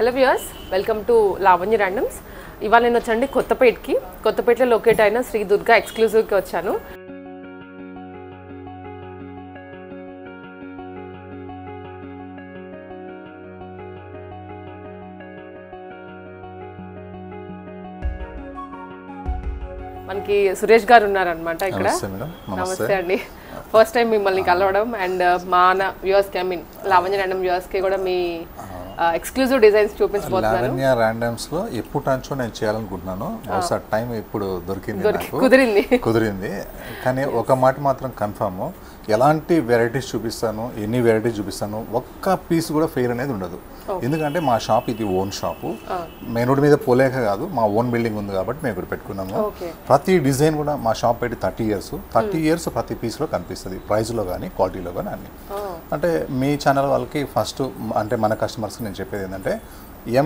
Hello viewers, welcome to Lavanya randoms. ఇవాళ నేను వచ్చండి కొత్తపేటలో లొకేట్ అయిన శ్రీ దుర్గా ఎక్స్క్లూజివ్కి వచ్చాను. మనకి సురేష్ గారు ఉన్నారనమాట ఇక్కడ. నమస్తే అండి. ఫస్ట్ టైం మిమ్మల్ని కలవడం అండ్ మా వ్యూయర్స్కి, ఐ మీన్ లావణ్య ర్యాండమ్ వ్యూయర్స్కి కూడా మీ ఎక్స్క్లూజివ్ డిజైన్స్ చూపించబోతున్నాను. లావణ్య ర్యాండమ్స్ లో ఎప్పుడు నుంచో నేను చేయాలనుకుంటున్నాను. బహుశా టైం ఇప్పుడు కుదిరింది. కానీ ఒక మాట మాత్రం కన్ఫర్మ్, ఎలాంటి వెరైటీస్ చూపిస్తాను, ఎన్ని వెరైటీస్ చూపిస్తాను, ఒక్క పీస్ కూడా ఫెయిల్ అనేది ఉండదు. ఎందుకంటే మా షాప్ ఇది ఓన్ షాపు, మెయిన్ రోడ్ మీద పోలేక కాదు, మా ఓన్ బిల్డింగ్ ఉంది కాబట్టి మేము ఇక్కడ పెట్టుకున్నాము. ప్రతి డిజైన్ కూడా మా షాప్ పెట్టి 30 ఇయర్స్ ప్రతి పీస్లో కనిపిస్తుంది, ప్రైస్లో కానీ క్వాలిటీలో కానీ అన్ని. అంటే మీ ఛానల్ వాళ్ళకి ఫస్ట్ అంటే మన కస్టమర్స్కి నేను చెప్పేది ఏంటంటే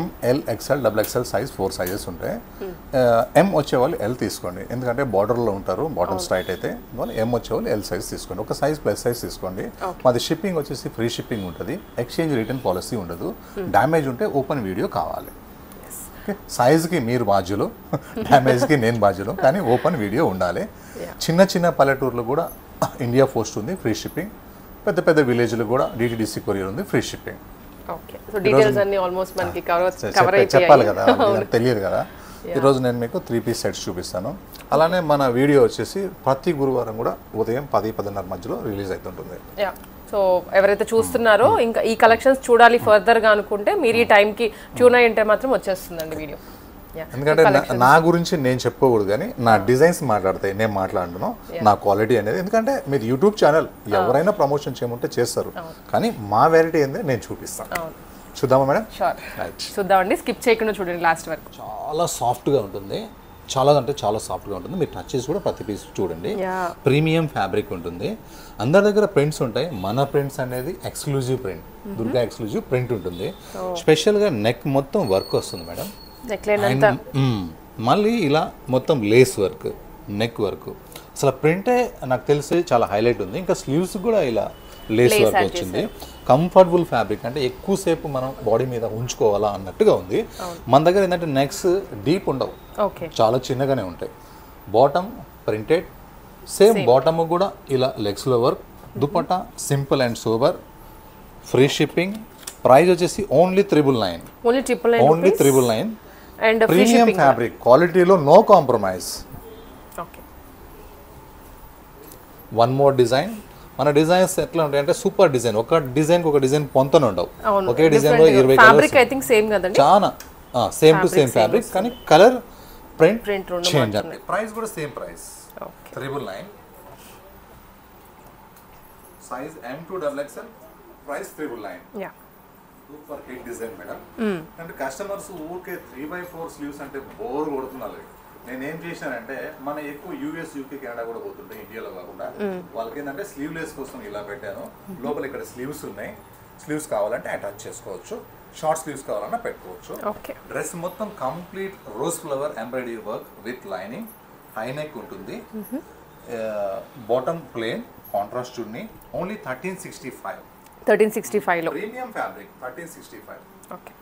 ML XL XXL size 4 sizes ఉంటాయి. M వచ్చేవాళ్ళు L తీసుకోండి, ఎందుకంటే బార్డర్లో ఉంటారు, బాటమ్ స్ట్రైట్ అయితే. M వచ్చేవాళ్ళు L సైజ్ తీసుకోండి, ఒక సైజ్ ప్లస్ సైజ్ తీసుకోండి. మాది షిప్పింగ్ వచ్చేసి ఫ్రీ షిప్పింగ్ ఉంటుంది, ఎక్స్చేంజ్ రిటర్న్ పాలసీ ఉండదు. డ్యామేజ్ ఉంటే ఓపెన్ వీడియో కావాలి. సైజ్కి మీరు బాధ్యులు, డ్యామేజ్కి నేను బాధ్యులు, కానీ ఓపెన్ వీడియో ఉండాలి. చిన్న పల్లెటూర్లు కూడా ఇండియా పోస్ట్ ఉంది, ఫ్రీ షిప్పింగ్. పెద్ద విలేజ్లు కూడా DTDC కొరియర్ ఉంది, ఫ్రీ షిప్పింగ్. చెప్పాలి కదా, తెలియదు కదా. ఈరోజు నేను మీకు 3 పీస్ సెట్స్ చూపిస్తాను. అలానే మన వీడియో వచ్చేసి ప్రతి గురువారం కూడా ఉదయం 10-10:30 మధ్యలో రిలీజ్ అవుతుంటుంది. సో ఎవరైతే చూస్తున్నారో ఇంకా ఈ కలెక్షన్స్ చూడాలి ఫర్దర్గా అనుకుంటే మీరు ఈ టైంకి ట్యూన్ అయ్యి ఉంటే మాత్రం వచ్చేస్తుందండి వీడియో. ఎందుకంటే నా గురించి నేను చెప్పుకోకూడదు, కానీ నా డిజైన్స్ మాట్లాడతాయి, నేను మాట్లాడను నా క్వాలిటీ అనేది. ఎందుకంటే మీరు యూట్యూబ్ ఛానల్ ఎవరైనా ప్రమోషన్ చేయమంటే చేస్తారు, కానీ మా వెరైటీ ఏంది నేను చూపిస్తాను. చూద్దామా మేడం? చూద్దామండి, స్కిప్ చేయకుండా చూడండి లాస్ట్ వరకు. చాలా సాఫ్ట్గా ఉంటుంది, చాలా అంటే చాలా సాఫ్ట్గా ఉంటుంది. మీరు టచ్ చేసి కూడా ప్రతి పీస్ చూడండి. ప్రీమియం ఫ్యాబ్రిక్ ఉంటుంది. అందరి దగ్గర ప్రింట్స్ ఉంటాయి, మన ప్రింట్స్ అనేది exclusive print, Durga exclusive print ఉంటుంది. స్పెషల్గా నెక్ మొత్తం వర్క్ వస్తుంది మేడం. మళ్ళీ ఇలా మొత్తం లేస్ వర్క్, నెక్ వర్క్, అసలు ప్రింటే నాకు తెలిసి చాలా హైలైట్ ఉంది. ఇంకా స్లీవ్స్ కూడా ఇలా లేస్ వర్క్ వచ్చింది. కంఫర్టబుల్ ఫ్యాబ్రిక్, అంటే ఎక్కువసేపు మనం బాడీ మీద ఉంచుకోవాలా అన్నట్టుగా ఉంది. మన దగ్గర ఏంటంటే నెక్స్ డీప్ ఉండవు, చాలా చిన్నగానే ఉంటాయి. బాటమ్ ప్రింటెడ్, సేమ్ బాటమ్ కూడా ఇలా లెగ్స్లో work. Dupatta simple and sober, free shipping. Price వచ్చేసి ఓన్లీ 399. అండ్ ప్రీమియం ఫ్యాబ్రిక్, క్వాలిటీలో no compromise. One more design. మన డిజైన్స్ ఎట్లా ఉంటాయి అంటే సూపర్ డిజైన్, ఒక డిజైన్ పొంతన ఉండవు, ఒకే డిజైన్ లో 20 కలర్స్, చాలా సేమ్ టు సేమ్ ఫ్యాబ్రిక్, కానీ కలర్ ప్రింట్ చేంజ్. ప్రైస్ కూడా same price, 999. Size M to XXL, price 999. Super hit design madam. అంటే కస్టమర్స్ ఊరికే 3/4 స్లీవ్స్ అంటే బోర్ కొడుతున్నారు. నేనేం చేశానంటే మన ఎక్కువ US, UK, కెనడా కూడా పోతుంటే ఇండియాలో కాకుండా వాళ్ళకి ఏంటంటే స్లీవ్లెస్ కోసం ఇలా పెట్టాను. లోపల ఇక్కడ స్లీవ్స్ ఉన్నాయి, స్లీవ్స్ కావాలంటే అటాచ్ చేసుకోవచ్చు, షార్ట్ స్లీవ్స్ కావాలన్నా పెట్టుకోవచ్చు. డ్రెస్ మొత్తం complete rose flower embroidery work with lining, high neck ఉంటుంది. బాటమ్ ప్లేన్, కాంట్రాస్ట్ చున్నీ. ఓన్లీ 1365 లో ప్రీమియం ఫ్యాబ్రిక్. 1365. ఓకే.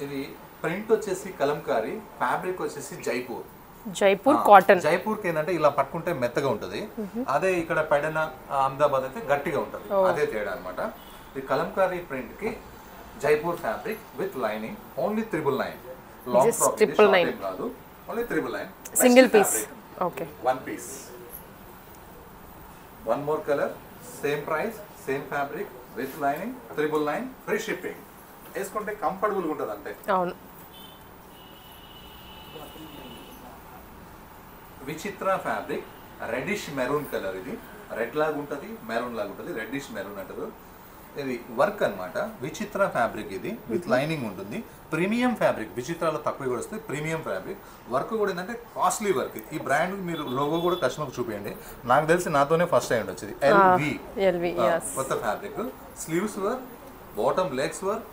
ఇది ప్రింట్ వచ్చేసి కలంకారీ, ఫ్యాబ్రిక్ వచ్చేసి జైపూర్ కాటన్. జైపూర్కి ఏంటంటే ఇలా పట్టుకుంటే మెత్తగా ఉంటుంది, అదే ఇక్కడ పైన అహ్మదాబాద్ అయితే గట్టిగా ఉంటుంది, అదే తేడా అనమాట. ఈ కలంకారీ ప్రింట్ కి Jaipur fabric with lining. Only 999. Long frock కాదు, only 999. Single piece. Okay. One piece. One more colour, same price, same fabric with lining, 999. Free shipping. వేసుకుంటే కంఫర్టబుల్గా ఉంటుంది అంతే. అవును. Vichitra fabric, reddish maroon colour. ఇది రెడ్ లాగా ఉంటుంది, మెరూన్ లాగా ఉంటుంది, రెడ్డిష్ మెరూన్ అంటారు. ఇది వర్క్ అనమాట. విచిత్ర ఫ్యాబ్రిక్ ఇది విత్ లైనింగ్ ఉంటుంది. ప్రీమియం ఫ్యాబ్రిక్, విచిత్రాలు తక్కువ కూడా వస్తుంది. ప్రీమియం ఫ్యాబ్రిక్, వర్క్ కూడా ఏంటంటే కాస్ట్లీ వర్క్. ఈ బ్రాండ్ మీరు లోగో కూడా కస్టమర్కి చూపించండి. నాకు తెలిసి నాతోనే ఫస్ట్ టైం వచ్చింది. LV కొత్త fabric. Sleeves work, bottom legs work,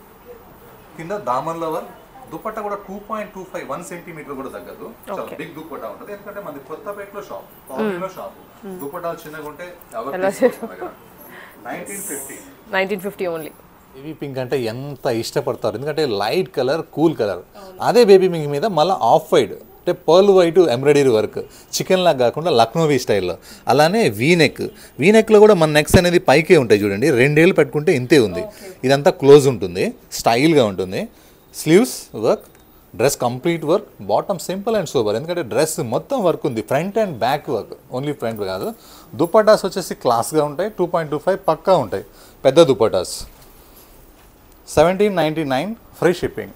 కింద దామన్ల వర్క్. దుపట్టా కూడా 2.25 1 సెంటీమీటర్ కూడా తగ్గదు, చాలా బిగ్ దుపట్టా ఉంటుంది. ఎందుకంటే మనది కొత్తపేటలో షాప్, కాలనీలో షాప్. దుపట్టాలు చిన్నగా ఉంటే 1950 ఓన్లీ. బేబీ పింక్ అంటే ఎంత ఇష్టపడతారు, ఎందుకంటే లైట్ కలర్, కూల్ కలర్. అదే బేబీ పింక్ మీద మళ్ళీ ఆఫ్ వైట్ అంటే pearl white embroidery work, chicken లాగా కాకుండా లక్నోవీ స్టైల్లో. అలానే వీనెక్లో కూడా మన నెక్స్ అనేది పైకే ఉంటాయి చూడండి, 2 ఏళ్ళు పెట్టుకుంటే ఇంతే ఉంది. ఇదంతా క్లోజ్ ఉంటుంది, స్టైల్గా ఉంటుంది. Sleeves work, dress complete work, bottom simple and super, ఎందుకంటే డ్రెస్ మొత్తం వర్క్ ఉంది, front and back work, only front కాదు. దుపట్టాస్ వచ్చేసి క్లాస్గా ఉంటాయి, 2.25 పక్కా ఉంటాయి పెద్ద dupattas. 1799 free shipping.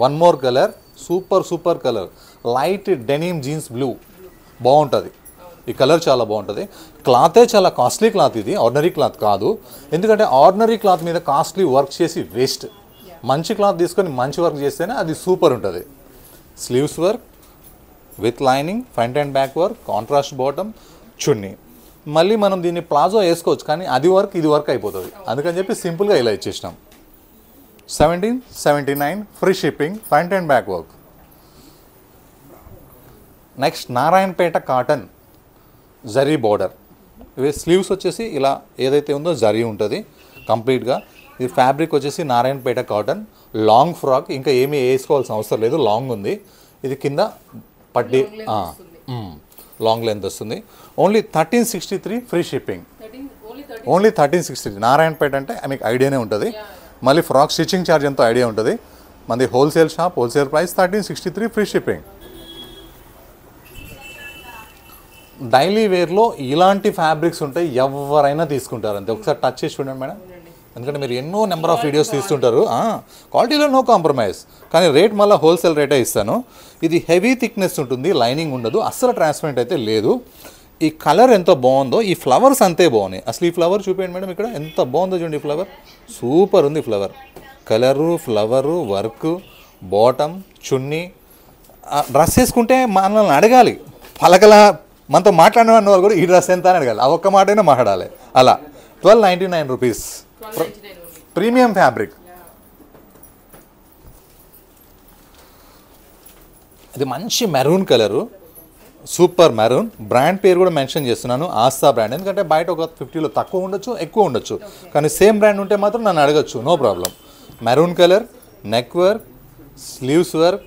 One more colour, super colour, light denim jeans blue, బాగుంటుంది ఈ కలర్, చాలా బాగుంటుంది. క్లాతే చాలా కాస్ట్లీ క్లాత్, ఇది ఆర్డినరీ క్లాత్ కాదు, ఎందుకంటే ఆర్డినరీ క్లాత్ మీద కాస్ట్లీ వర్క్ చేసి వేస్ట్. మంచి క్లాత్ తీసుకొని మంచి వర్క్ చేస్తేనే అది సూపర్ ఉంటుంది. Sleeves work with lining, front and back work, contrast bottom, chunni. మళ్ళీ మనం దీన్ని ప్లాజో వేసుకోవచ్చు, కానీ అది వర్క్ ఇది వర్క్ అయిపోతుంది, అందుకని చెప్పి సింపుల్గా ఇలా ఇచ్చేసినాం. 1779 free shipping, front and back work. Next Narayanpet cotton zari border. ఇవి స్లీవ్స్ వచ్చేసి ఇలా ఏదైతే ఉందో జరీ ఉంటుంది కంప్లీట్గా. ఇది ఫ్యాబ్రిక్ వచ్చేసి నారాయణపేట కాటన్, లాంగ్ ఫ్రాక్, ఇంకా ఏమీ వేసుకోవాల్సిన అవసరం లేదు, లాంగ్ ఉంది. ఇది కింద పట్టి లాంగ్ లెంత్ వస్తుంది. Only 1363 free shipping, only 1363. Narayanpet అంటే మీకు ఐడియానే ఉంటుంది. మళ్ళీ ఫ్రాక్ స్టిచ్చింగ్ ఛార్జ్ ఎంతో ఐడియా ఉంటుంది. మనది wholesale shop, wholesale price 1363 free shipping. Daily వేర్లో ఇలాంటి ఫ్యాబ్రిక్స్ ఉంటాయి, ఎవరైనా తీసుకుంటారు అంతే. ఒకసారి టచ్ చేసి చూడండి మేడం, ఎందుకంటే మీరు ఎన్నో నెంబర్ ఆఫ్ వీడియోస్ తీస్తుంటారు. క్వాలిటీలో నో కాంప్రమైజ్, కానీ రేట్ మళ్ళీ హోల్సేల్ రేటే ఇస్తాను. ఇది హెవీ థిక్నెస్ ఉంటుంది, లైనింగ్ ఉండదు, అస్సలు ట్రాన్స్పరెంట్ అయితే లేదు. ఈ కలర్ ఎంత బాగుందో, ఈ ఫ్లవర్స్ అంతే బాగున్నాయి. అసలు ఈ ఫ్లవర్ చూపించండి మేడం, ఇక్కడ ఎంత బాగుందో చూడండి. ఈ ఫ్లవర్ సూపర్ ఉంది, flower colour, flower, work, bottom, chunni. Dress వేసుకుంటే మనల్ని అడగాలి, పలకల మనతో మాట్లాడిన వాళ్ళు కూడా ఈ డ్రెస్ ఎంత అని అడగాలి, ఆ ఒక్క మాట అయినా మాట్లాడాలి. అలా 1299 రూపీస్, ప్రీమియం ఫ్యాబ్రిక్. ఇది మంచి maroon colour, super maroon. Brand పేరు కూడా మెన్షన్ చేస్తున్నాను, ఆస్థా బ్రాండ్. ఎందుకంటే బయట ఒక 50లో తక్కువ ఉండొచ్చు, ఎక్కువ ఉండొచ్చు, కానీ సేమ్ బ్రాండ్ ఉంటే మాత్రం నన్ను అడగచ్చు, no problem. Maroon colour, neck work, sleeves work,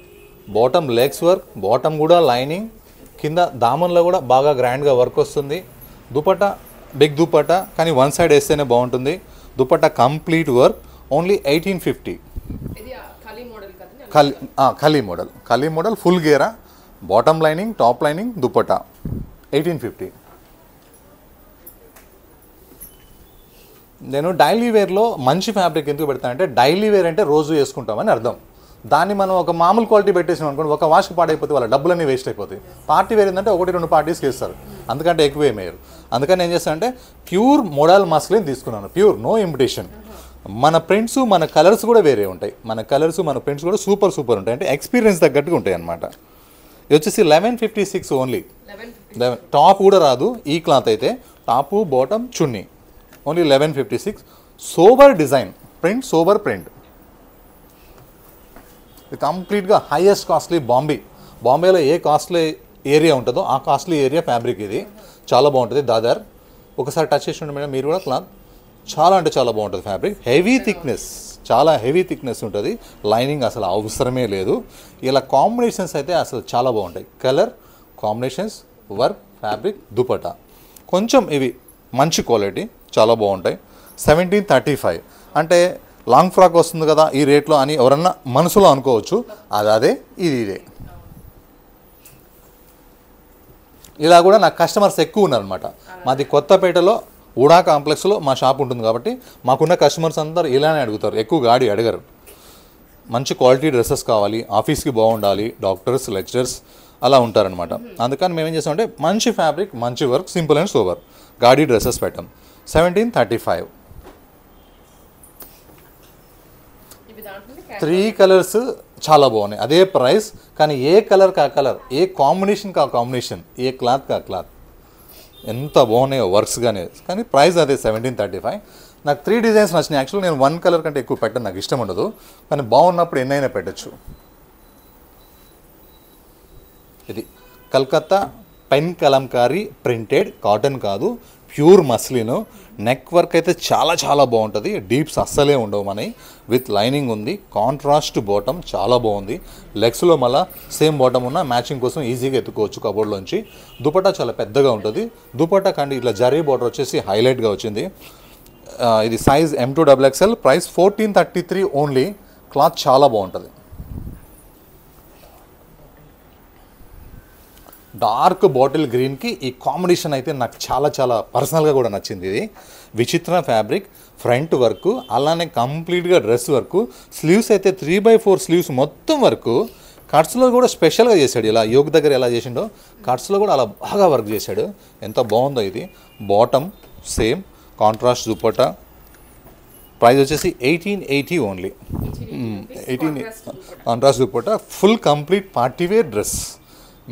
bottom legs work, bottom కూడా లైనింగ్, కింద దామన్లో కూడా బాగా గ్రాండ్గా వర్క్ వస్తుంది. దుపట్టా బిగ్ దుపట్టా, కానీ వన్ సైడ్ వేస్తేనే బాగుంటుంది. Dupatta complete work, only 1850. ఖలీ మోడల్ ఫుల్ గేరా, bottom lining, top lining, dupatta 1850. నేను డైలీ వేర్లో మంచి ఫ్యాబ్రిక్ ఎందుకు పెడతానంటే, డైలీ వేర్ అంటే రోజు వేసుకుంటామని అర్థం. దాన్ని మనం ఒక మామూలు క్వాలిటీ పెట్టేసాం అనుకోండి, ఒక వాష్కి పాడైపోతే వాళ్ళ డబ్బులన్నీ వేస్ట్ అయిపోతాయి. పార్టీ వేర్ ఏంటంటే 1-2 పార్టీస్కి వేస్తారు, అందుకంటే ఎక్కువ ఏమయ్యారు. అందుకని ఏం చేస్తానంటే ప్యూర్ మోడల్ మస్లిన్ తీసుకున్నాను, ప్యూర్, నో ఇమిటేషన్. మన ప్రింట్స్, మన కలర్స్ కూడా వేరే ఉంటాయి, మన కలర్స్, మన ప్రింట్స్ కూడా సూపర్ ఉంటాయి, అంటే ఎక్స్పీరియన్స్ తగ్గట్టుగా ఉంటాయి అన్నమాట. ఇది వచ్చేసి 1156 ఓన్లీ. టాప్ కూడా రాదు ఈ క్లాత్ అయితే, top, bottom, chunni, only 1156. Sober design print, sober print. ఇది కంప్లీట్గా హైయెస్ట్ కాస్ట్లీ బాంబేలో ఏ కాస్ట్లీ ఏరియా ఉంటుందో ఆ కాస్ట్లీ ఏరియా ఫ్యాబ్రిక్ ఇది, చాలా బాగుంటుంది. దాదర్ ఒకసారి టచ్ చేసి మేడం మీరు కూడా, క్లాత్ చాలా అంటే చాలా బాగుంటుంది ఫ్యాబ్రిక్. హెవీ థిక్నెస్, చాలా హెవీ థిక్నెస్ ఉంటుంది, లైనింగ్ అసలు అవసరమే లేదు. ఇలా కాంబినేషన్స్ అయితే అసలు చాలా బాగుంటాయి, colour combinations, work, fabric, dupatta కొంచెం ఇవి మంచి క్వాలిటీ, చాలా బాగుంటాయి. 1735 అంటే లాంగ్ ఫ్రాక్ వస్తుంది కదా ఈ రేట్లో అని ఎవరన్నా మనసులో అనుకోవచ్చు, అదే ఇదే. ఇలా కూడా నాకు కస్టమర్స్ ఎక్కువ ఉన్నారనమాట. మాది కొత్తపేటలో ఊడా కాంప్లెక్స్లో మా షాప్ ఉంటుంది కాబట్టి మాకున్న కస్టమర్స్ అందరూ ఇలానే అడుగుతారు, ఎక్కువ గాడి అడగరు. మంచి క్వాలిటీ డ్రెస్సెస్ కావాలి, ఆఫీస్కి బాగుండాలి, డాక్టర్స్, లెక్చరర్స్ అలా ఉంటారనమాట. అందుకని మేమేం చేస్తామంటే మంచి ఫ్యాబ్రిక్, మంచి వర్క్, సింపుల్ అండ్ సోబర్ గాడి డ్రెస్సెస్ పెట్టాం. 1735. 3 కలర్స్ చాలా బాగున్నాయి, అదే ప్రైస్, కానీ ఏ కలర్ కా కలర్, ఏ కాంబినేషన్ కా కాంబినేషన్, ఏ క్లాత్ కా క్లాత్, ఎంత బాగున్నాయో వర్క్స్ కానీ ప్రైస్ అదే 1735. నాకు 3 డిజైన్స్ నచ్చినాయి. యాక్చువల్లీ నేను 1 కలర్ కంటే ఎక్కువ పెట్టను, నాకు ఇష్టం ఉండదు, కానీ బాగున్నప్పుడు ఎన్నైనా పెట్టచ్చు. ఇది Calcutta pen Kalamkari printed, cotton కాదు, ప్యూర్ మస్లిన్, నెక్ వర్క్ అయితే చాలా చాలా బాగుంటుంది, డీప్స్ అస్సలే ఉండవు మనకి. విత్ లైనింగ్ ఉంది, కాంట్రాస్ట్ బాటమ్ చాలా బాగుంది. లెగ్స్లో మళ్ళీ సేమ్ బాటమ్ ఉన్న మ్యాచింగ్ కోసం ఈజీగా ఎత్తుకోవచ్చు కబోర్డ్లోంచి. దుపట్టా చాలా పెద్దగా ఉంటుంది. దుపట్టా కండి ఇట్లా జరీ బార్డర్ వచ్చేసి హైలైట్గా వచ్చింది. ఇది size M2XXL, price 1433 only. Cloth చాలా బాగుంటుంది. డార్క్ బాటిల్ గ్రీన్కి ఈ కాంబినేషన్ అయితే నాకు చాలా చాలా పర్సనల్గా కూడా నచ్చింది. ఇది విచిత్ర ఫ్యాబ్రిక్, ఫ్రంట్ వర్క్, అలానే కంప్లీట్గా డ్రెస్ వర్క్. స్లీవ్స్ అయితే 3/4 స్లీవ్స్ మొత్తం వర్క్. కట్స్లో కూడా స్పెషల్గా చేశాడు. ఇలా యోగ్ దగ్గర ఎలా చేసిండో కట్స్లో కూడా అలా బాగా వర్క్ చేశాడు. ఎంత బాగుందో ఇది. Bottom same contrast dupatta. Price వచ్చేసి 1880 only. 18 contrast dupatta, full complete partywear dress,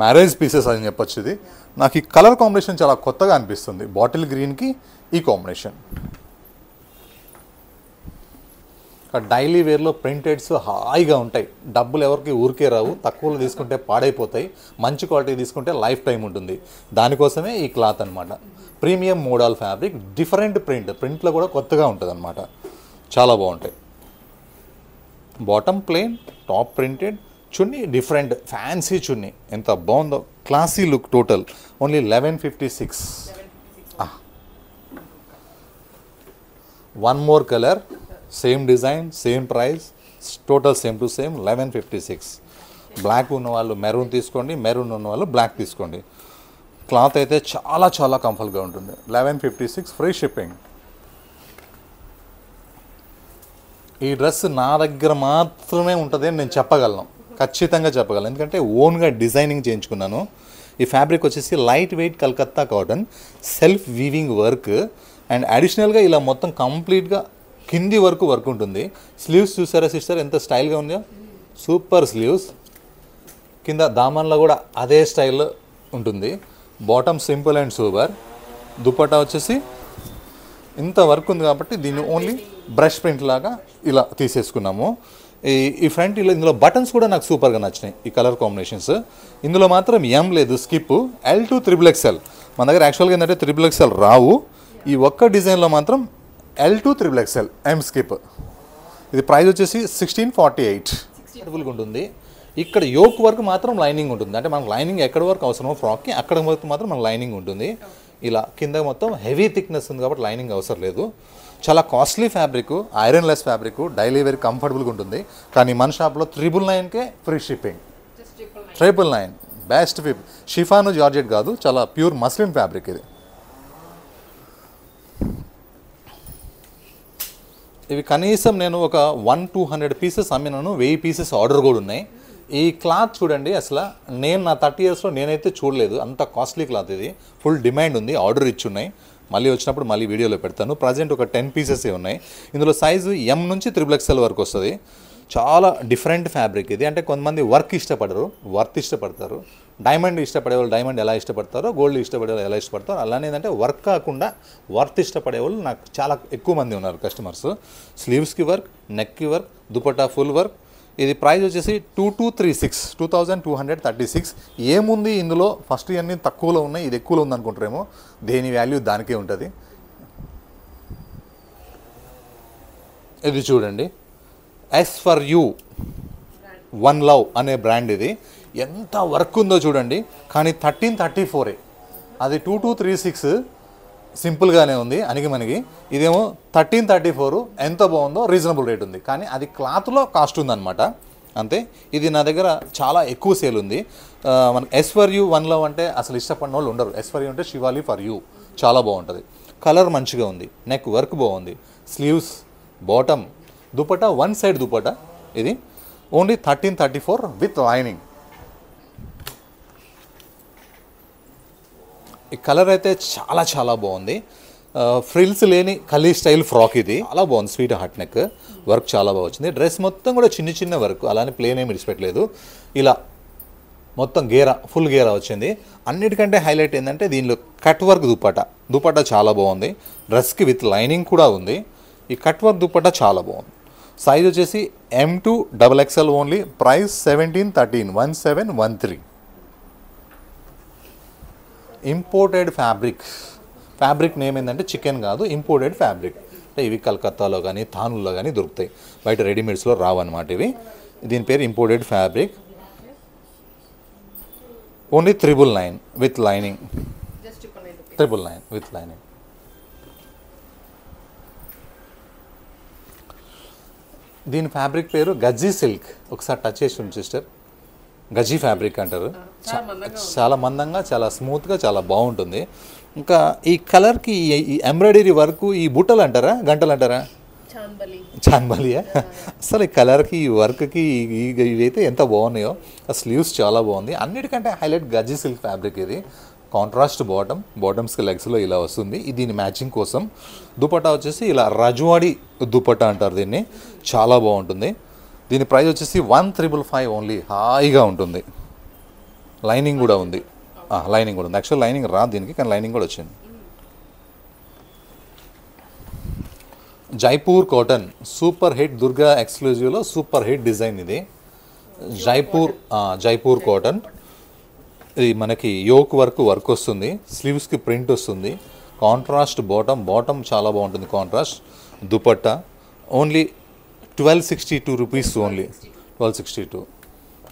marriage pieces అని చెప్పొచ్చు. ఇది నాకు ఈ కలర్ కాంబినేషన్ చాలా కొత్తగా అనిపిస్తుంది. బాటిల్ గ్రీన్కి ఈ కాంబినేషన్. డైలీ వేర్లో ప్రింటెడ్స్ హాయిగా ఉంటాయి. డబ్బులు ఎవరికి ఊరికే రావు. తక్కువలో తీసుకుంటే పాడైపోతాయి, మంచి క్వాలిటీ తీసుకుంటే లైఫ్ టైం ఉంటుంది. దానికోసమే ఈ క్లాత్ అనమాట. ప్రీమియం మోడల్ ఫ్యాబ్రిక్, డిఫరెంట్ ప్రింట్లో కూడా కొత్తగా ఉంటుంది అనమాట. చాలా బాగుంటాయి. Bottom plain, top printed, chunni different fancy chunni. ఎంత బాగుందో, classy look. Total only 1156. One more colour, same design, same price, total same to same 1156. Black ఉన్న వాళ్ళు మెరూన్ తీసుకోండి, మెరూన్ ఉన్న వాళ్ళు బ్లాక్ తీసుకోండి. క్లాత్ అయితే చాలా చాలా కంఫర్ట్గా ఉంటుంది. 1156, ఫ్రీ షిప్పింగ్. ఈ డ్రెస్ నా దగ్గర మాత్రమే ఉంటుంది అని నేను చెప్పగలను, ఖచ్చితంగా చెప్పగలను. ఎందుకంటే ఓన్గా డిజైనింగ్ చేయించుకున్నాను. ఈ ఫ్యాబ్రిక్ వచ్చేసి light weight Calcutta cotton, self weaving work. And అడిషనల్గా ఇలా మొత్తం కంప్లీట్గా కింది వరకు వర్క్ ఉంటుంది. స్లీవ్స్ చూసారా సిస్టర్ ఎంత స్టైల్గా ఉందో, సూపర్ స్లీవ్స్. కింద దామన్లో కూడా అదే స్టైల్లో ఉంటుంది. Bottom simple and super. Dupatta వచ్చేసి ఇంత వర్క్ ఉంది కాబట్టి దీన్ని ఓన్లీ బ్రష్ ప్రింట్ లాగా ఇలా తీసేసుకున్నాము. ఈ ఫ్రంట్ ఇందులో బటన్స్ కూడా నాకు సూపర్గా నచ్చినాయి. ఈ కలర్ కాంబినేషన్స్ ఇందులో మాత్రం ఎం లేదు, స్కిప్. L2 XXL. మన దగ్గర యాక్చువల్గా ఏంటంటే XXL రావు. ఈ ఒక్క డిజైన్లో మాత్రం L2 XXL, ఎం స్కిప్. ఇది ప్రైస్ వచ్చేసి 1648. కంఫర్టబుల్గా ఉంటుంది. ఇక్కడ యోక్ వర్క్ మాత్రం లైనింగ్ ఉంటుంది. అంటే మనకు లైనింగ్ ఎక్కడ వరకు అవసరమో ఫ్రాక్కి అక్కడ వరకు మాత్రం మనకు లైనింగ్ ఉంటుంది. ఇలా కింద మొత్తం హెవీ థిక్నెస్ ఉంది కాబట్టి లైనింగ్ అవసరం లేదు. చాలా costly fabric, iron less fabric, daily wear కంఫర్టబుల్గా ఉంటుంది. కానీ మన షాప్లో 999కే free shipping. 999 best chiffon georgette కాదు, చాలా ప్యూర్ మస్లిన్ ఫ్యాబ్రిక్ ఇది. ఇవి కనీసం నేను ఒక 100-200 పీసెస్ అమ్మినాను. 1000 పీసెస్ ఆర్డర్ కూడా ఉన్నాయి. ఈ క్లాత్ చూడండి, అసలు నేను నా 30 ఇయర్స్లో నేనైతే చూడలేదు. అంత కాస్ట్లీ క్లాత్ ఇది. ఫుల్ డిమాండ్ ఉంది, ఆర్డర్ ఇచ్చున్నాయి. మళ్ళీ వచ్చినప్పుడు మళ్ళీ వీడియోలో పెడతాను. ప్రజెంట్ ఒక 10 పీసెస్ ఉన్నాయి. ఇందులో సైజు M నుంచి XXL వరకు వస్తుంది. చాలా డిఫరెంట్ ఫ్యాబ్రిక్ ఇది. అంటే కొంతమంది వర్క్ ఇష్టపడరు, వర్త్ ఇష్టపడతారు. డైమండ్ ఇష్టపడే వాళ్ళు డైమండ్ ఎలా ఇష్టపడతారో, గోల్డ్ ఇష్టపడే వాళ్ళు ఎలా ఇష్టపడతారో, అలానే ఏంటంటే వర్క్ కాకుండా వర్త్ ఇష్టపడే వాళ్ళు నాకు చాలా ఎక్కువ మంది ఉన్నారు కస్టమర్స్. స్లీవ్స్కి వర్క్, నెక్కి వర్క్, దుపట్టా ఫుల్ వర్క్. ఇది ప్రైస్ వచ్చేసి 2236. ఏముంది ఇందులో, ఫస్ట్ ఇవన్నీ తక్కువలో ఉన్నాయి, ఇది ఎక్కువలో ఉంది అనుకుంటారేమో. దేని వాల్యూ దానికే ఉంటుంది. ఇది చూడండి, S4U, వన్ లవ్ అనే బ్రాండ్. ఇది ఎంత వర్క్ ఉందో చూడండి. కానీ 1334. అది 2236 సింపుల్గానే ఉంది అణిగిమణిగి. ఇదేమో 1334. ఎంత బాగుందో, రీజనబుల్ రేట్ ఉంది. కానీ అది క్లాత్లో కాస్ట్ ఉందన్నమాట అంతే. ఇది నా దగ్గర చాలా ఎక్కువ సేల్ ఉంది. మనకి S4U, వన్ లవ్ అంటే అసలు ఇష్టపడిన వాళ్ళు ఉండరు. S4U అంటే శివాలి ఫర్ యూ, చాలా బాగుంటుంది. కలర్ మంచిగా ఉంది, నెక్ వర్క్ బాగుంది, sleeves, bottom, dupatta one side dupatta. ఇది ఓన్లీ 1334 విత్ లైనింగ్. ఈ కలర్ అయితే చాలా చాలా బాగుంది. ఫ్రిల్స్ లేని కలీ స్టైల్ ఫ్రాక్ ఇది. చాలా బాగుంది, స్వీట్ హార్ట్ నెక్ వర్క్ చాలా బాగా వచ్చింది. డ్రెస్ మొత్తం కూడా చిన్న చిన్న వర్క్, అలానే ప్లేన్ ఏమి విడిచిపెట్టలేదు. ఇలా మొత్తం గేరా, ఫుల్ గేరా వచ్చింది. అన్నిటికంటే హైలైట్ ఏంటంటే దీనిలో కట్ వర్క్ దుపట్టా చాలా బాగుంది. డ్రెస్కి విత్ లైనింగ్ కూడా ఉంది. ఈ కట్ వర్క్ దుపట్టా చాలా బాగుంది. సైజ్ వచ్చేసి M2 XXL only. Price 1713. Imported fabric, fabric name ఏంటంటే చికెన్ కాదు, ఇంపోర్టెడ్ ఫ్యాబ్రిక్. అంటే ఇవి కలకత్తాలో కానీ థానుల్లో కానీ దొరుకుతాయి, బయట రెడీమేడ్స్లో రావన్నమాట ఇవి. దీని పేరు imported fabric. Only 999 with lining. 999 with lining. దీని ఫ్యాబ్రిక్ పేరు గజ్జీ సిల్క్. ఒకసారి టచ్ చేసి ఉండి సిస్టర్. గజ్జీ ఫ్యాబ్రిక్ అంటారు. చాలా మందంగా, చాలా స్మూత్గా, చాలా బాగుంటుంది. ఇంకా ఈ కలర్కి ఈ ఎంబ్రాయిడరీ వర్క్, ఈ బుట్టలు అంటారా, గంటలు అంటారా, చాన్బలియా, అసలు ఈ కలర్కి, ఈ వర్క్కి ఇవైతే ఎంత బాగున్నాయో. ఆ స్లీవ్స్ చాలా బాగుంది. అన్నిటికంటే హైలైట్ గజ్జీ సిల్క్ ఫ్యాబ్రిక్ ఇది. కాంట్రాస్ట్ బాటమ్స్కి లెగ్స్లో ఇలా వస్తుంది. దీని మ్యాచింగ్ కోసం దుపట్టా వచ్చేసి ఇలా రజ్వాడి దుపట్టా అంటారు దీన్ని. చాలా బాగుంటుంది. దీని ప్రైస్ వచ్చేసి 1555 ఓన్లీ. హాయిగా ఉంటుంది. లైనింగ్ కూడా ఉంది. లైనింగ్ కూడా ఉంది. యాక్చువల్ లైనింగ్ రాదు దీనికి, కానీ లైనింగ్ కూడా వచ్చింది. Jaipur cotton super hit, Durga ఎక్స్క్లూజివ్లో సూపర్ హిట్ డిజైన్ ఇది. జైపూర్ కాటన్. ఇది మనకి యోక్ వర్క్ వస్తుంది, స్లీవ్స్కి ప్రింట్ వస్తుంది. కాంట్రాస్ట్ బాటమ్ చాలా బాగుంటుంది. Contrast dupatta only 1262 rupees. Only 1262.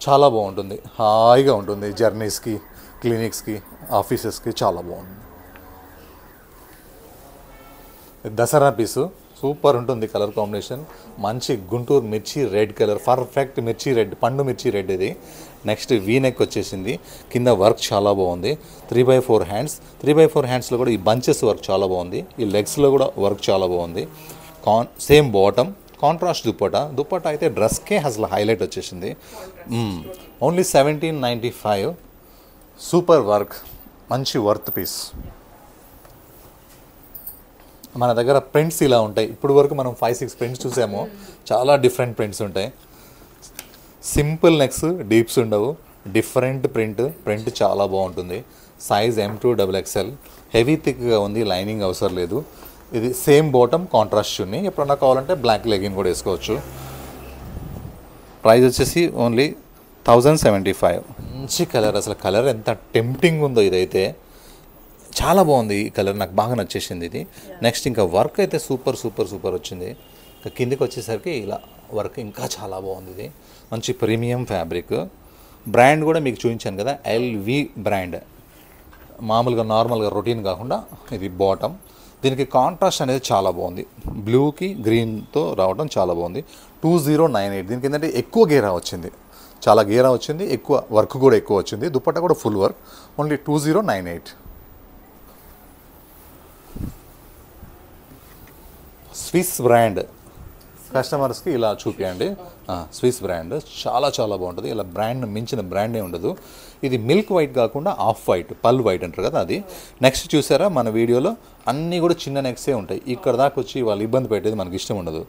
చాలా బాగుంటుంది. హాయిగా ఉంటుంది జర్నీస్కి, క్లినిక్స్కి, ఆఫీసెస్కి చాలా బాగుంటుంది. దసరా పీసు సూపర్ ఉంటుంది. కలర్ కాంబినేషన్ మంచి గుంటూరు మిర్చి రెడ్ కలర్, పర్ఫెక్ట్ మిర్చి రెడ్, పండు మిర్చి రెడ్ ఇది. నెక్స్ట్ వీ నెక్ వచ్చేసింది. కింద వర్క్ చాలా బాగుంది. 3x4 hands. 3x4 హ్యాండ్స్లో కూడా ఈ బంచెస్ వర్క్ చాలా బాగుంది. ఈ లెగ్స్లో కూడా వర్క్ చాలా బాగుంది. సేమ్ బాటమ్, కాంట్రాస్ట్ దుపట్టా అయితే డ్రెస్కే అసలు హైలైట్ వచ్చేసింది. ఓన్లీ 1795. సూపర్ వర్క్, మంచి వర్త్ పీస్. మన దగ్గర ప్రింట్స్ ఇలా ఉంటాయి. ఇప్పుడు వరకు మనం 5-6 ప్రింట్స్ చూసాము. చాలా డిఫరెంట్ ప్రింట్స్ ఉంటాయి. సింపుల్ నెక్స్, డీప్స్ ఉండవు. డిఫరెంట్ ప్రింట్ చాలా బాగుంటుంది. Size M2XXL. హెవీ థిక్గా ఉంది, లైనింగ్ అవసరం లేదు. ఇది సేమ్ బాటమ్, కాంట్రాస్ట్ చున్నీ. ఎప్పుడన్నా కావాలంటే బ్లాక్ లెగిన్ కూడా వేసుకోవచ్చు. ప్రైస్ వచ్చేసి ఓన్లీ 1075. మంచి కలర్, అసలు కలర్ ఎంత టెంప్టింగ్ ఉందో. ఇదైతే చాలా బాగుంది. ఈ కలర్ నాకు బాగా నచ్చేసింది ఇది. నెక్స్ట్ ఇంకా వర్క్ అయితే సూపర్ వచ్చింది. ఇంకా కిందికి వచ్చేసరికి ఇలా వర్క్ ఇంకా చాలా బాగుంది. ఇది మంచి ప్రీమియం ఫ్యాబ్రిక్. బ్రాండ్ కూడా మీకు చూపించాను కదా, LV బ్రాండ్. మామూలుగా నార్మల్గా రొటీన్ కాకుండా ఇది బాటమ్. దీనికి కాంట్రాస్ట్ అనేది చాలా బాగుంది. బ్లూకి గ్రీన్తో రావడం చాలా బాగుంది. 2098. దీనికి ఏంటంటే ఎక్కువ గేరా వచ్చింది, చాలా గేరా వచ్చింది, ఎక్కువ వర్క్ కూడా ఎక్కువ వచ్చింది. దుపట్టా కూడా full work. Only 2098. Swiss brand కస్టమర్స్కి ఇలా చూపించండి. స్విస్ బ్రాండ్ చాలా బాగుంటుంది. ఇలా బ్రాండ్ మించిన బ్రాండే ఉండదు. ఇది మిల్క్ వైట్ కాకుండా ఆఫ్ వైట్, పల్ వైట్ అంటారు కదా అది. నెక్స్ట్ చూసారా మన వీడియోలో అన్నీ కూడా చిన్న నెక్సే ఉంటాయి. ఇక్కడ దాకా వచ్చి వాళ్ళు ఇబ్బంది పెట్టేది మనకి ఇష్టం ఉండదు.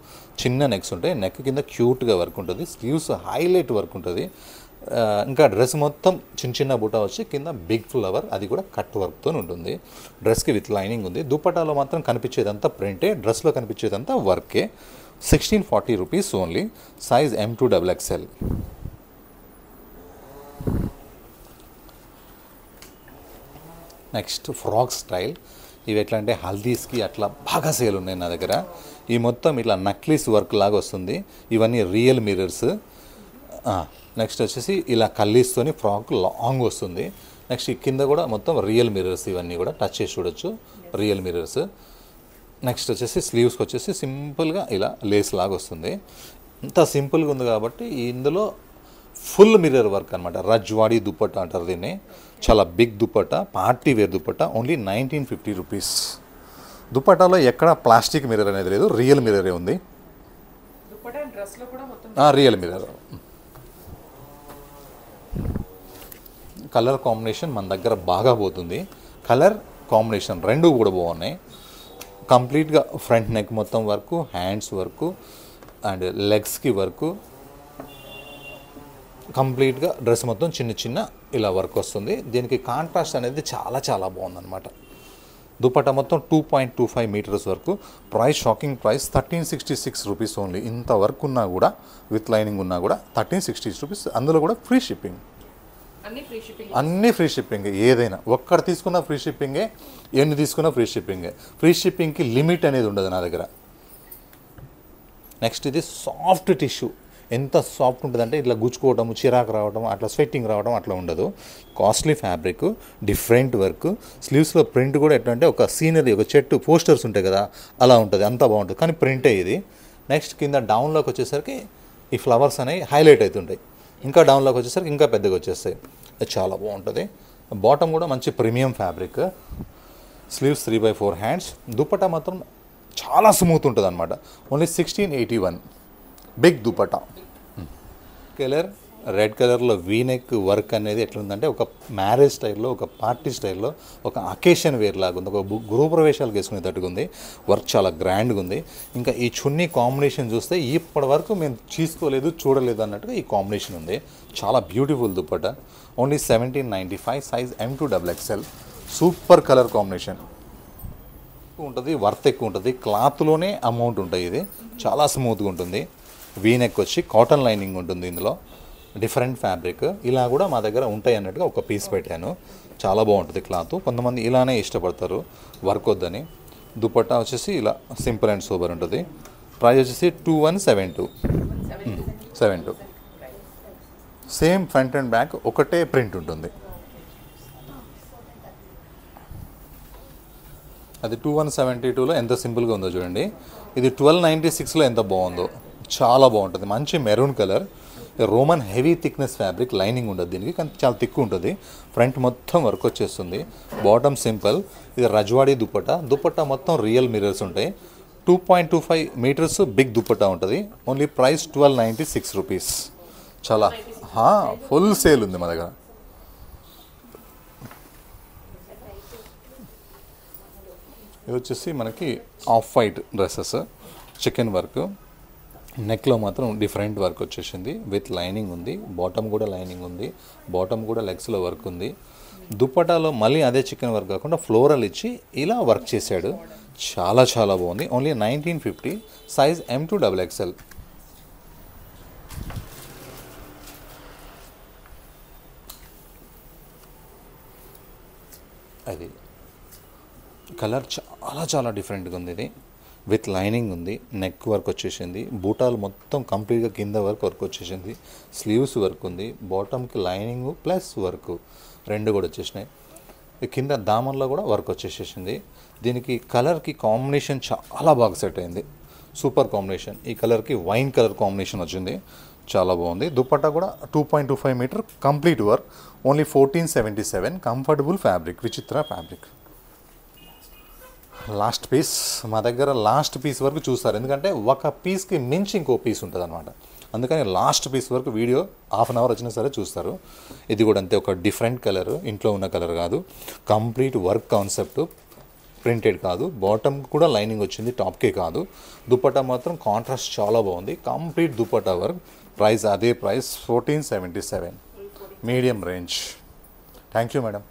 చిన్న నెక్స్ ఉంటాయి. నెక్ కింద క్యూట్గా వర్క్ ఉంటుంది. స్లీవ్స్ హైలైట్ వర్క్ ఉంటుంది. ఇంకా డ్రెస్ మొత్తం చిన్న బుట్ట వచ్చి కింద బిగ్ ఫ్లవర్, అది కూడా కట్ వర్క్తో ఉంటుంది. డ్రెస్కి విత్ లైనింగ్ ఉంది. దుపట్టాలో మాత్రం కనిపించేదంతా ప్రింటే, డ్రెస్లో కనిపించేదంతా వర్కే. 1640 rupees only. Size M2XXL. Next frock style. ఇవి ఎట్లా అంటే హల్దీస్కి అట్లా బాగా సేల్ ఉన్నాయి నా దగ్గర. ఈ మొత్తం ఇట్లా నక్లీస్ వర్క్ లాగా వస్తుంది. ఇవన్నీ రియల్ మిర్రర్స్. నెక్స్ట్ వచ్చేసి ఇలా కల్లీస్తోని ఫ్రాక్ లాంగ్ వస్తుంది. నెక్స్ట్ ఈ కింద కూడా మొత్తం రియల్ మిర్రర్స్. ఇవన్నీ కూడా టచ్ చేసి చూడొచ్చు, రియల్ మిర్రర్స్. నెక్స్ట్ వచ్చేసి స్లీవ్స్కి వచ్చేసి సింపుల్గా ఇలా లేస్ లాగా వస్తుంది. ఇంత సింపుల్గా ఉంది కాబట్టి ఇందులో ఫుల్ మిర్రర్ వర్క్ అనమాట. రజ్వాడి దుపట్టా అంటారు దీన్ని. చాలా big dupatta, party wear dupatta. Only 1950 rupees. దుపట్టాలో ఎక్కడ ప్లాస్టిక్ మిర్రర్ అనేది లేదు, రియల్ మిర్రరే ఉంది. Real mirror. కలర్ కాంబినేషన్ మన దగ్గర బాగా పోతుంది. కలర్ కాంబినేషన్ రెండు కూడా బాగున్నాయి. కంప్లీట్గా ఫ్రంట్ నెక్ మొత్తం వర్క్, హ్యాండ్స్ వర్క్ అండ్ లెగ్స్కి వర్క్. కంప్లీట్గా డ్రెస్ మొత్తం చిన్న ఇలా వర్క్ వస్తుంది. దీనికి కాంట్రాస్ట్ అనేది చాలా బాగుందన్నమాట. దుపట్టా మొత్తం 2.25 మీటర్స్ వరకు. Price shocking price 1366 rupees only. ఇంత వర్క్ ఉన్నా కూడా, విత్ లైనింగ్ ఉన్నా కూడా 1366 రూపీస్. అందులో కూడా ఫ్రీ షిప్పింగ్. అన్నీ ఫ్రీ షిప్పింగ్, ఏదైనా ఒక్కడ తీసుకున్న ఫ్రీ షిప్పింగే, ఎన్ని తీసుకున్నా ఫ్రీ షిప్పింగే. ఫ్రీ షిప్పింగ్కి లిమిట్ అనేది ఉండదు నా దగ్గర. నెక్స్ట్ ఇది సాఫ్ట్ టిష్యూ. ఎంత సాఫ్ట్ ఉంటుందంటే ఇట్లా గుచ్చుకోవడం, చిరాకు రావడం, అట్లా స్వెట్టింగ్ రావడం అట్లా ఉండదు. Costly fabric, different work. స్లీవ్స్లో ప్రింట్ కూడా ఎట్లా అంటే ఒక సీనరీ, ఒక చెట్టు పోస్టర్స్ ఉంటాయి కదా అలా ఉంటుంది, అంత బాగుంటుంది. కానీ ప్రింటే ఇది. నెక్స్ట్ కింద డౌన్లోకి వచ్చేసరికి ఈ ఫ్లవర్స్ అనేవి హైలైట్ అవుతుంటాయి. ఇంకా డౌన్లోకి వచ్చేసరికి ఇంకా పెద్దగా వచ్చేస్తాయి. అది చాలా బాగుంటుంది. బాటమ్ కూడా మంచి premium fabric. Sleeves 3/4 hands. Dupatta మాత్రం చాలా స్మూత్ ఉంటుంది అనమాట. Only 1681. Big dupatta. Colour red కలర్లో వీనెక్ వర్క్ అనేది ఎట్లుందంటే ఒక మ్యారేజ్ స్టైల్లో, ఒక పార్టీ స్టైల్లో, ఒక అకేషన్ వేర్ లాగా ఉంది. ఒక గృహప్రవేశాలకు వేసుకునేటట్టుగా ఉంది. వర్క్ చాలా గ్రాండ్గా ఉంది. ఇంకా ఈ చున్నీ కాంబినేషన్ చూస్తే ఇప్పటి వరకు మేము తీసుకోలేదు, చూడలేదు అన్నట్టుగా ఈ కాంబినేషన్ ఉంది. చాలా beautiful dupatta. Only 1795, size M2XXL. Super colour combination ఉంటుంది. వర్త్ ఎక్కువ ఉంటుంది. క్లాత్లోనే అమౌంట్ ఉంటాయి. ఇది చాలా స్మూత్గా ఉంటుంది. వీనెక్ వచ్చి కాటన్ లైనింగ్ ఉంటుంది. ఇందులో డిఫరెంట్ ఫ్యాబ్రిక్. ఇలా కూడా మా దగ్గర ఉంటాయి అన్నట్టుగా ఒక పీస్ పెట్టాను. చాలా బాగుంటుంది క్లాత్. కొంతమంది ఇలానే ఇష్టపడతారు వర్క్ వద్దని. దుపట్టా వచ్చేసి ఇలా సింపుల్ అండ్ సూపర్ ఉంటుంది. ప్రైస్ వచ్చేసి 2172. సేమ్ ఫ్రంట్ అండ్ బ్యాక్ ఒకటే ప్రింట్ ఉంటుంది. అది 2172లో ఎంత సింపుల్గా ఉందో చూడండి. ఇది 1296లో ఎంత బాగుందో. చాలా బాగుంటుంది. మంచి maroon colour, Roman heavy thickness fabric. Lining ఉండదు దీనికి, కానీ చాలా థిక్ ఉంటుంది. ఫ్రంట్ మొత్తం వర్క్ వచ్చేస్తుంది. Bottom simple. ఇది రజ్వాడీ దుపట్టా. దుపట్టా మొత్తం రియల్ మిర్రర్స్ ఉంటాయి. 2.25 మీటర్స్ బిగ్ దుపట్టా ఉంటుంది. Only price 1296 rupees. చాలా ఫుల్ సేల్ ఉంది మా దగ్గర. ఇది వచ్చేసి మనకి off white dresses, chikan work. నెక్లో మాత్రం డిఫరెంట్ వర్క్ వచ్చేసింది. విత్ లైనింగ్ ఉంది. బాటమ్ కూడా లైనింగ్ ఉంది. బాటమ్ కూడా లెగ్స్లో వర్క్ ఉంది. దుపట్టాలో మళ్ళీ అదే చికెన్ వర్క్ కాకుండా ఫ్లోరల్ ఇచ్చి ఇలా వర్క్ చేశాడు. చాలా చాలా బాగుంది. Only 1950, size M2XXL. అది కలర్ చాలా చాలా డిఫరెంట్గా ఉంది. ఇది విత్ లైనింగ్ ఉంది. నెక్ వర్క్ వచ్చేసింది. బూటాలు మొత్తం కంప్లీట్గా కింద వర్క్ వచ్చేసింది. స్లీవ్స్ వర్క్ ఉంది. బాటమ్కి లైనింగ్ ప్లస్ వర్క్ రెండు కూడా వచ్చేసినాయి. కింద దామన్లో కూడా వర్క్ వచ్చేసేసింది. దీనికి కలర్కి కాంబినేషన్ చాలా బాగా సెట్ అయింది. Super combination. ఈ కలర్కి వైన్ కలర్ కాంబినేషన్ వచ్చింది. చాలా బాగుంది. దుపట్టా కూడా 2.25 metre complete work. Only 1477. Comfortable fabric, Vichitra fabric. Last piece మా దగ్గర. లాస్ట్ పీస్ వరకు చూస్తారు, ఎందుకంటే ఒక పీస్కి మించి ఇంకో పీస్ ఉంటుంది అనమాట. అందుకని లాస్ట్ పీస్ వరకు వీడియో హాఫ్ అన్ అవర్ వచ్చినా సరే చూస్తారు. ఇది కూడా అంతే, ఒక డిఫరెంట్ కలర్, ఇంట్లో ఉన్న కలర్ కాదు. కంప్లీట్ వర్క్ కాన్సెప్ట్, ప్రింటెడ్ కాదు. బాటమ్ కూడా లైనింగ్ వచ్చింది, టాప్కే కాదు. దుపట్టా మాత్రం కాంట్రాస్ట్ చాలా బాగుంది. Complete dupatta work. ప్రైస్ అదే price 1477, medium range. Thank you madam.